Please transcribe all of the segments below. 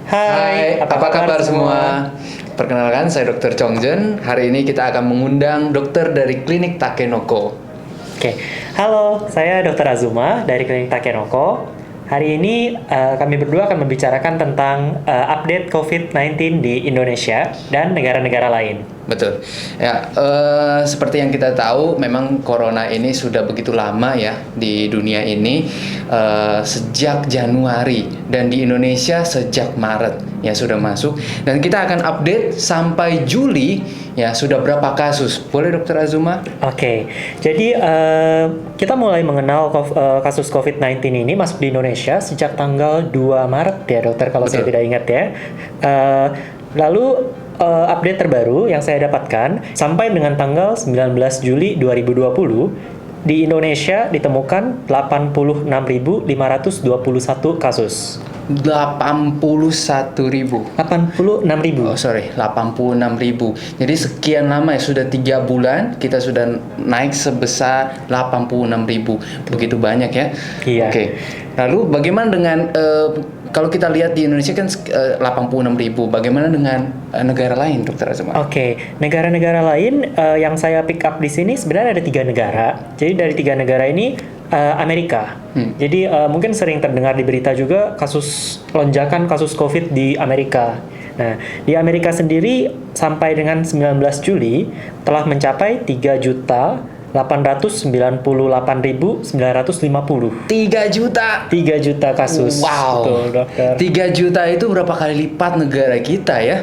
Hai, apa kabar semua? Perkenalkan, saya Dr. Chongjen. Hari ini kita akan mengundang dokter dari klinik Takenoko. Oke, halo, saya Dr. Azuma dari Klinik Takenoko. Hari ini kami berdua akan membicarakan tentang update COVID-19 di Indonesia dan negara-negara lain. Betul. Ya, seperti yang kita tahu, memang corona ini sudah begitu lama ya di dunia ini, sejak Januari, dan di Indonesia sejak Maret ya sudah masuk. Dan kita akan update sampai Juli ya sudah berapa kasus. Boleh Dokter Azuma? Oke, jadi kita mulai mengenal kasus COVID-19 ini masuk di Indonesia sejak tanggal 2 Maret ya dokter kalau Betul. saya tidak ingat ya. Lalu update terbaru yang saya dapatkan sampai dengan tanggal 19 Juli 2020 di Indonesia ditemukan 86.521 kasus. 81.000. 86.000. Oh sorry, 86.000. Jadi sekian lama ya, sudah 3 bulan kita sudah naik sebesar 86.000. Begitu banyak ya. Iya. Oke. Lalu bagaimana dengan kalau kita lihat di Indonesia kan 86.000. Bagaimana dengan negara lain, Dokter Azuma? Oke, negara-negara lain yang saya pick up di sini sebenarnya ada 3 negara. Jadi dari 3 negara ini Amerika. Jadi mungkin sering terdengar di berita juga lonjakan kasus COVID di Amerika. Nah, di Amerika sendiri sampai dengan 19 Juli telah mencapai 3.898.950. 3 juta. 3 juta kasus. Wow. Betul, dokter. 3 juta itu berapa kali lipat negara kita ya?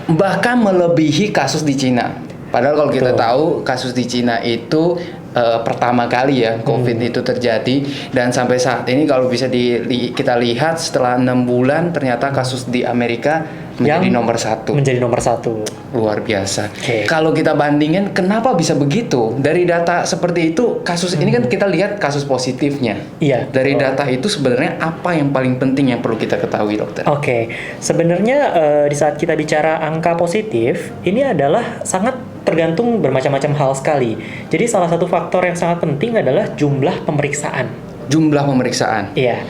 Bahkan melebihi kasus di Cina. Padahal kalau kita Betul. tahu kasus di Cina itu pertama kali ya COVID itu terjadi, dan sampai saat ini kalau bisa kita lihat setelah 6 bulan ternyata kasus di Amerika menjadi nomor 1. Menjadi nomor 1. Luar biasa. Oke. Kalau kita bandingin, kenapa bisa begitu? Dari data seperti itu, kasus ini kan kita lihat kasus positifnya. Iya. Dari betul. data itu sebenarnya apa yang paling penting yang perlu kita ketahui, dokter? Oke, sebenarnya di saat kita bicara angka positif, ini adalah sangat tergantung bermacam-macam hal sekali. Jadi salah satu faktor yang sangat penting adalah jumlah pemeriksaan. Jumlah pemeriksaan. Iya.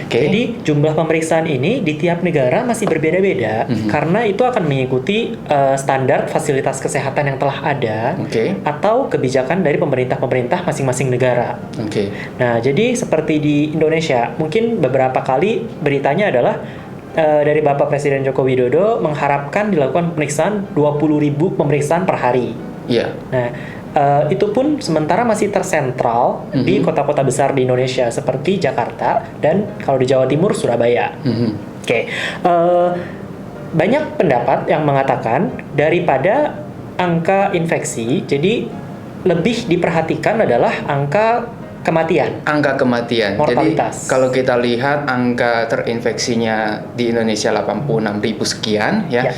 Oke. Jadi jumlah pemeriksaan ini di tiap negara masih berbeda-beda karena itu akan mengikuti standar fasilitas kesehatan yang telah ada Oke. atau kebijakan dari pemerintah-pemerintah masing-masing negara. Oke. Nah, jadi seperti di Indonesia, mungkin beberapa kali beritanya adalah dari Bapak Presiden Joko Widodo mengharapkan dilakukan pemeriksaan 20.000 pemeriksaan per hari. Iya. Nah, itu pun sementara masih tersentral di kota-kota besar di Indonesia seperti Jakarta dan kalau di Jawa Timur Surabaya. Oke, banyak pendapat yang mengatakan daripada angka infeksi, jadi lebih diperhatikan adalah angka kematian. Angka kematian. Mortalitas. Jadi kalau kita lihat angka terinfeksinya di Indonesia 86.000 sekian ya.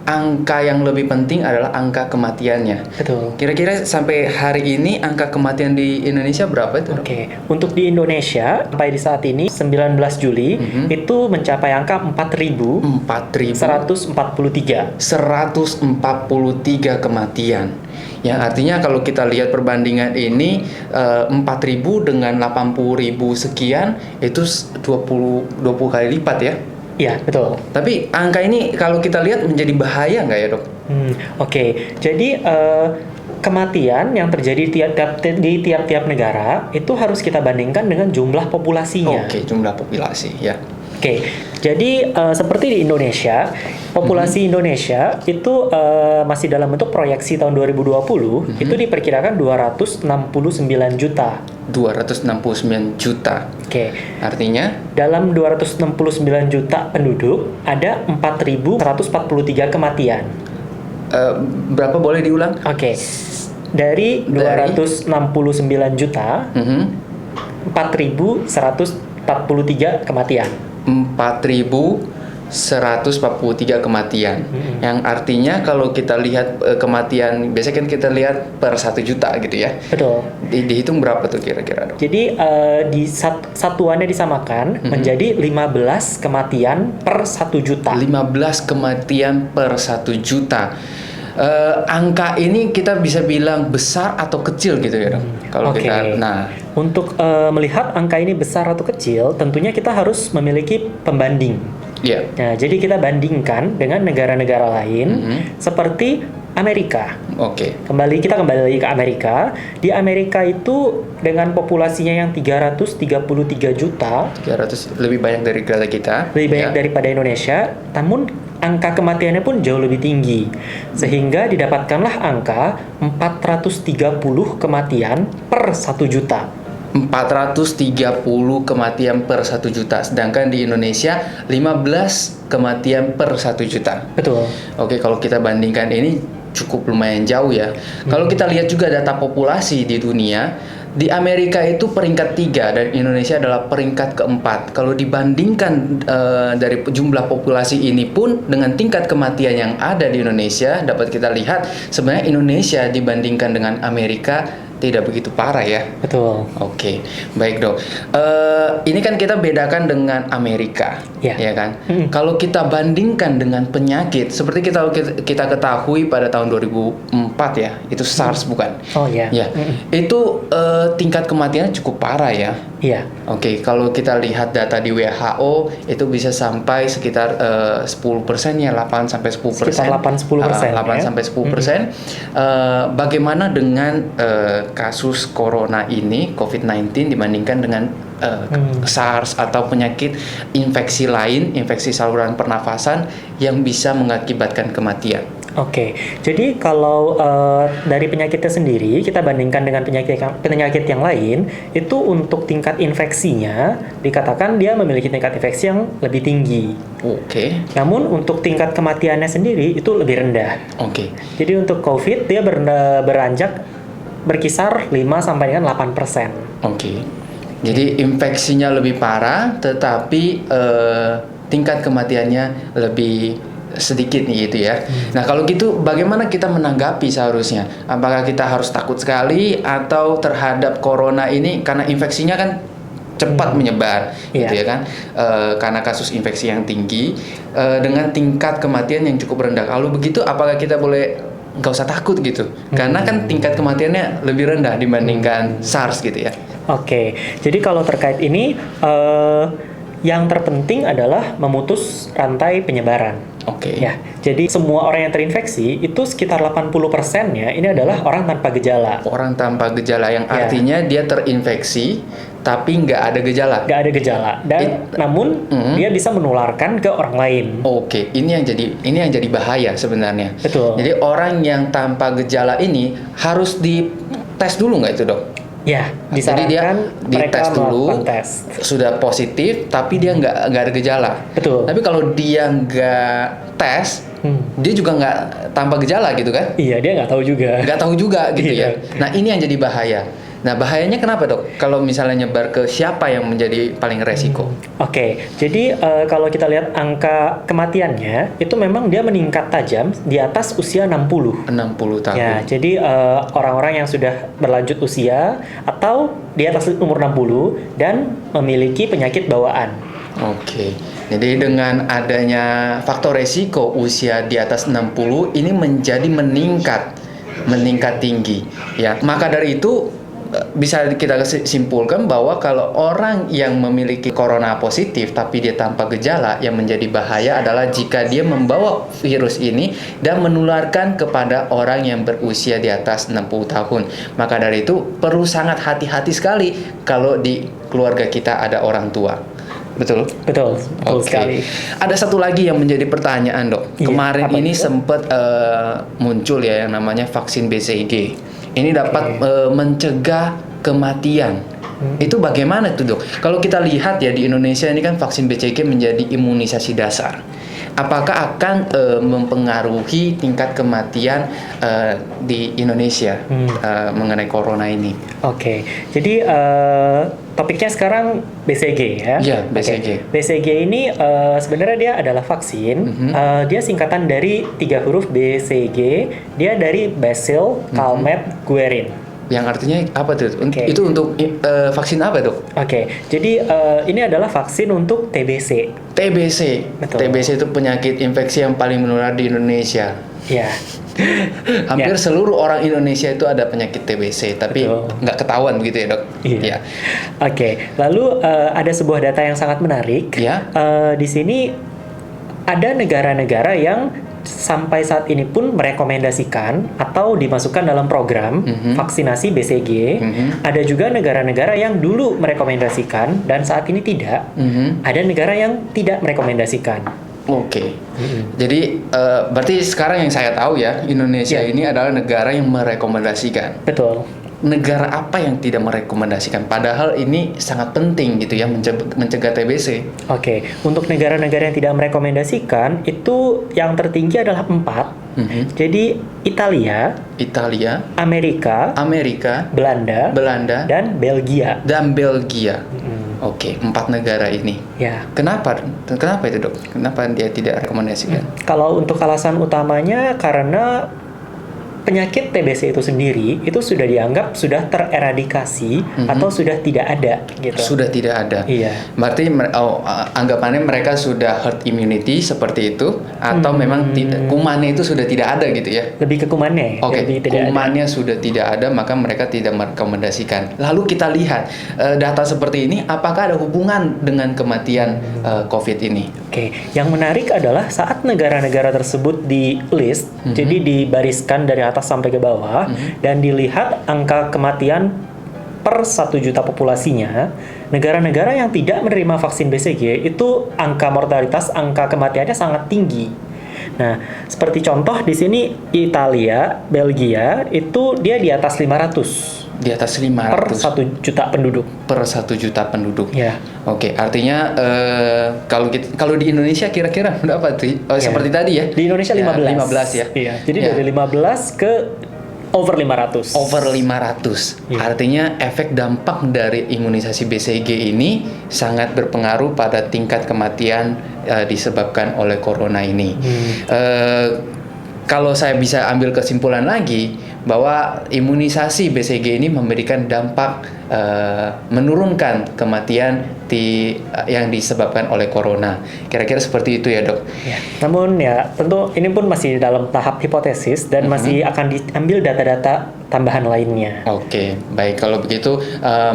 Angka yang lebih penting adalah angka kematiannya. Betul. Kira-kira sampai hari ini angka kematian di Indonesia berapa itu, Dok? Oke, untuk di Indonesia sampai di saat ini 19 Juli itu mencapai angka 4.143. 143 kematian. Ya, artinya kalau kita lihat perbandingan ini 4.000 dengan 80.000 sekian itu 20 kali lipat ya. Iya, betul. Tapi angka ini kalau kita lihat menjadi bahaya nggak ya, Dok? Oke, jadi kematian yang terjadi di tiap-tiap negara itu harus kita bandingkan dengan jumlah populasinya. Oke, jumlah populasi ya. Oke, jadi seperti di Indonesia, populasi Indonesia itu masih dalam bentuk proyeksi tahun 2020 itu diperkirakan 269 juta. 269 juta. Oke. Artinya Dalam 269 juta penduduk ada 4.143 kematian. berapa boleh diulang? Oke. Dari 269 juta, 4.143 kematian. 4.143 kematian. Yang artinya kalau kita lihat kematian, biasanya kan kita lihat per 1 juta gitu ya. Betul. Dihitung berapa tuh kira-kira, Dok? Jadi satuannya disamakan menjadi 15 kematian per 1 juta. 15 kematian per 1 juta. Angka ini kita bisa bilang besar atau kecil gitu ya, Dok? Kalau Oke. kita, nah Untuk melihat angka ini besar atau kecil, tentunya kita harus memiliki pembanding. Iya. Nah, jadi kita bandingkan dengan negara-negara lain seperti Amerika. Oke. Kita kembali lagi ke Amerika. Di Amerika itu dengan populasinya yang 333 juta, 300 lebih banyak dari negara kita. lebih banyak Ya. daripada Indonesia, namun angka kematiannya pun jauh lebih tinggi. Sehingga didapatkanlah angka 430 kematian per 1 juta. 430 kematian per 1 juta, sedangkan di Indonesia 15 kematian per 1 juta. Betul. Oke, kalau kita bandingkan ini cukup lumayan jauh ya. Kalau kita lihat juga data populasi di dunia, di Amerika itu peringkat 3 dan Indonesia adalah peringkat keempat. Kalau dibandingkan dari jumlah populasi ini pun dengan tingkat kematian yang ada di Indonesia, dapat kita lihat sebenarnya Indonesia dibandingkan dengan Amerika tidak begitu parah ya. Betul. Oke, baik dok. Ini kan kita bedakan dengan Amerika, Ya. ya kan? Kalau kita bandingkan dengan penyakit, seperti kita ketahui pada tahun 2004 ya, itu SARS bukan? Oh ya. Ya, itu tingkat kematiannya cukup parah ya. Iya. Oke, kalau kita lihat data di WHO itu bisa sampai sekitar 10% ya, 8 sampai 10%. Sekitar 8-10%, 8 ya. sampai 10%. Bagaimana dengan kasus corona ini, COVID-19 dibandingkan dengan SARS atau penyakit infeksi lain, infeksi saluran pernafasan yang bisa mengakibatkan kematian? Oke, jadi kalau dari penyakitnya sendiri kita bandingkan dengan penyakit yang lain, itu untuk tingkat infeksinya dikatakan dia memiliki tingkat infeksi yang lebih tinggi. Oke. Namun untuk tingkat kematiannya sendiri itu lebih rendah. Oke. Jadi untuk COVID dia beranjak berkisar 5 sampai dengan 8%. Oke. Jadi infeksinya lebih parah, tetapi tingkat kematiannya lebih sedikit nih gitu ya. Nah kalau gitu bagaimana kita menanggapi seharusnya? Apakah kita harus takut sekali atau terhadap corona ini karena infeksinya kan cepat menyebar, gitu ya kan? Karena kasus infeksi yang tinggi dengan tingkat kematian yang cukup rendah. Kalau begitu apakah kita boleh nggak usah takut gitu? Karena kan tingkat kematiannya lebih rendah dibandingkan SARS gitu ya. Oke, jadi kalau terkait ini yang terpenting adalah memutus rantai penyebaran. Oke. Ya, jadi semua orang yang terinfeksi itu sekitar 80%-nya ini adalah orang tanpa gejala. Orang tanpa gejala yang Ya. artinya dia terinfeksi tapi nggak ada gejala. Nggak ada gejala, dan namun dia bisa menularkan ke orang lain. Oke, ini yang jadi bahaya sebenarnya. Betul. Jadi orang yang tanpa gejala ini harus dites dulu nggak itu dok? Ya, Jadi dia disarankan mereka dites dulu, melakukan tes. sudah positif, tapi dia nggak ada gejala. Betul. Tapi kalau dia nggak tes, dia juga nggak tanpa gejala gitu kan? Iya, dia nggak tahu juga. Nggak tahu juga gitu ya. Iya. Nah ini yang jadi bahaya. Nah bahayanya kenapa dok? Kalau misalnya nyebar ke siapa yang menjadi paling resiko? Oke, jadi kalau kita lihat angka kematiannya itu memang dia meningkat tajam di atas usia 60. 60 tahun. Ya, jadi orang-orang yang sudah berlanjut usia atau di atas umur 60 dan memiliki penyakit bawaan. Oke. Jadi dengan adanya faktor resiko usia di atas 60 ini menjadi meningkat tinggi. Ya, maka dari itu bisa kita simpulkan bahwa kalau orang yang memiliki corona positif tapi dia tanpa gejala, yang menjadi bahaya adalah jika dia membawa virus ini dan menularkan kepada orang yang berusia di atas 60 tahun. Maka dari itu perlu sangat hati-hati sekali kalau di keluarga kita ada orang tua. Betul? Betul Oke. sekali. Ada satu lagi yang menjadi pertanyaan dok. Iya, Kemarin apa ini itu? sempat muncul ya yang namanya vaksin BCG. Ini dapat mencegah kematian. Itu bagaimana tuh dok? Kalau kita lihat ya di Indonesia ini kan vaksin BCG menjadi imunisasi dasar. Apakah akan mempengaruhi tingkat kematian di Indonesia mengenai corona ini? Oke, jadi topiknya sekarang BCG ya. Iya, BCG. Oke. BCG ini sebenarnya dia adalah vaksin. Dia singkatan dari 3 huruf BCG. Dia dari Bacille Calmette Guerin. Yang artinya apa tuh? Oke. Itu untuk vaksin apa dok? Oke, jadi ini adalah vaksin untuk TBC. TBC. Betul. TBC itu penyakit infeksi yang paling menular di Indonesia. Ya, Hampir Ya. seluruh orang Indonesia itu ada penyakit TBC, tapi Betul. nggak ketahuan begitu ya dok? Iya. Ya. Oke, lalu ada sebuah data yang sangat menarik. Ya. Di sini ada negara-negara yang sampai saat ini pun merekomendasikan atau dimasukkan dalam program vaksinasi BCG. Ada juga negara-negara yang dulu merekomendasikan dan saat ini tidak. Ada negara yang tidak merekomendasikan. Oke. Jadi berarti sekarang yang saya tahu ya, Indonesia Ya. ini adalah negara yang merekomendasikan. Betul. Negara apa yang tidak merekomendasikan? Padahal ini sangat penting gitu ya, mencegah TBC. Oke, untuk negara-negara yang tidak merekomendasikan itu yang tertinggi adalah 4. Jadi Italia, Italia, Amerika, Amerika, Belanda, Belanda, dan Belgia. dan Belgia. Oke, 4 negara ini. Ya. Kenapa? Kenapa itu dok? Kenapa dia tidak rekomendasikan? Kalau untuk alasan utamanya karena penyakit TBC itu sendiri itu sudah dianggap sudah tereradikasi atau sudah tidak ada gitu. Sudah tidak ada. Iya. Berarti anggapannya mereka sudah herd immunity seperti itu, atau memang kumannya itu sudah tidak ada gitu ya? Lebih ke kumannya. Oke, lebih tidak ada. kumannya sudah tidak ada, maka mereka tidak merekomendasikan. Lalu kita lihat data seperti ini, apakah ada hubungan dengan kematian COVID ini? Oke, yang menarik adalah saat negara-negara tersebut di list, jadi dibariskan dari atas sampai ke bawah, dan dilihat angka kematian per 1 juta populasinya, negara-negara yang tidak menerima vaksin BCG itu angka mortalitas, angka kematiannya sangat tinggi. Nah, seperti contoh di sini Italia, Belgia itu dia di atas 500 Di atas per 500 1 juta penduduk. per 1 juta penduduk. Ya. Oke, artinya kalau di Indonesia kira-kira berapa tuh? Seperti tadi ya. Di Indonesia 15. 15 ya. Iya. Jadi Ya. dari 15 ke over 500. Over 500. Iya. Artinya efek dampak dari imunisasi BCG ini sangat berpengaruh pada tingkat kematian disebabkan oleh corona ini. Kalau saya bisa ambil kesimpulan lagi bahwa imunisasi BCG ini memberikan dampak menurunkan kematian yang disebabkan oleh corona. Kira-kira seperti itu ya dok. Ya. Namun ya tentu ini pun masih dalam tahap hipotesis dan masih akan diambil data-data tambahan lainnya. Oke, baik kalau begitu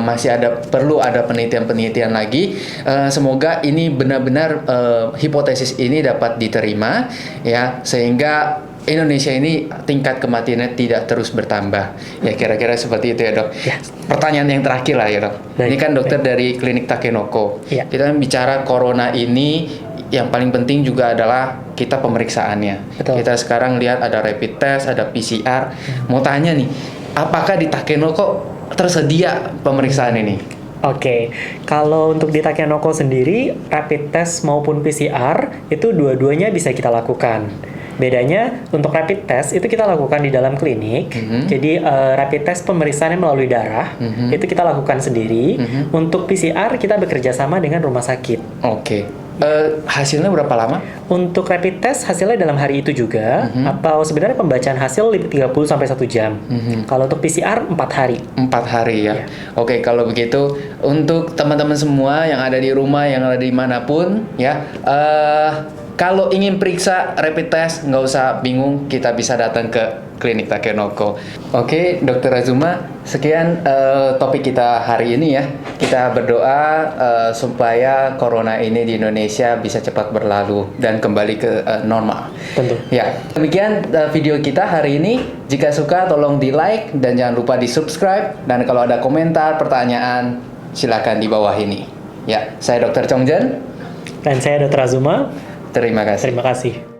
masih perlu ada penelitian-penelitian lagi. Semoga ini benar-benar hipotesis ini dapat diterima ya, sehingga Indonesia ini tingkat kematiannya tidak terus bertambah. Ya kira-kira seperti itu ya dok. Ya. Pertanyaan yang terakhir lah ya dok. Baik, Ini kan dokter dari klinik Takenoko. Ya. Kita bicara corona ini, yang paling penting juga adalah kita pemeriksaannya. Betul. Kita sekarang lihat ada rapid test, ada PCR. Mau tanya nih, apakah di Takenoko tersedia pemeriksaan ini? Oke, kalau untuk di Takenoko sendiri, rapid test maupun PCR itu dua-duanya bisa kita lakukan. Bedanya untuk rapid test itu kita lakukan di dalam klinik. Jadi rapid test pemeriksaannya melalui darah itu kita lakukan sendiri. Untuk PCR kita bekerja sama dengan rumah sakit. Oke. Hasilnya berapa lama? Untuk rapid test hasilnya dalam hari itu juga, atau sebenarnya pembacaan hasil 30 sampai 1 jam. Kalau untuk PCR 4 hari. 4 hari ya. Iya. Oke, kalau begitu untuk teman-teman semua yang ada di rumah, yang ada dimanapun ya, kalau ingin periksa rapid test nggak usah bingung, kita bisa datang ke klinik Takenoko. Oke, Dokter Azuma, sekian topik kita hari ini ya. Kita berdoa supaya corona ini di Indonesia bisa cepat berlalu dan kembali ke normal. Tentu. Ya, demikian video kita hari ini. Jika suka tolong di like dan jangan lupa di subscribe. Dan kalau ada komentar, pertanyaan, silakan di bawah ini. Ya, saya Dr. Chongjen. Dan saya Dr. Azuma. Terima kasih. Terima kasih.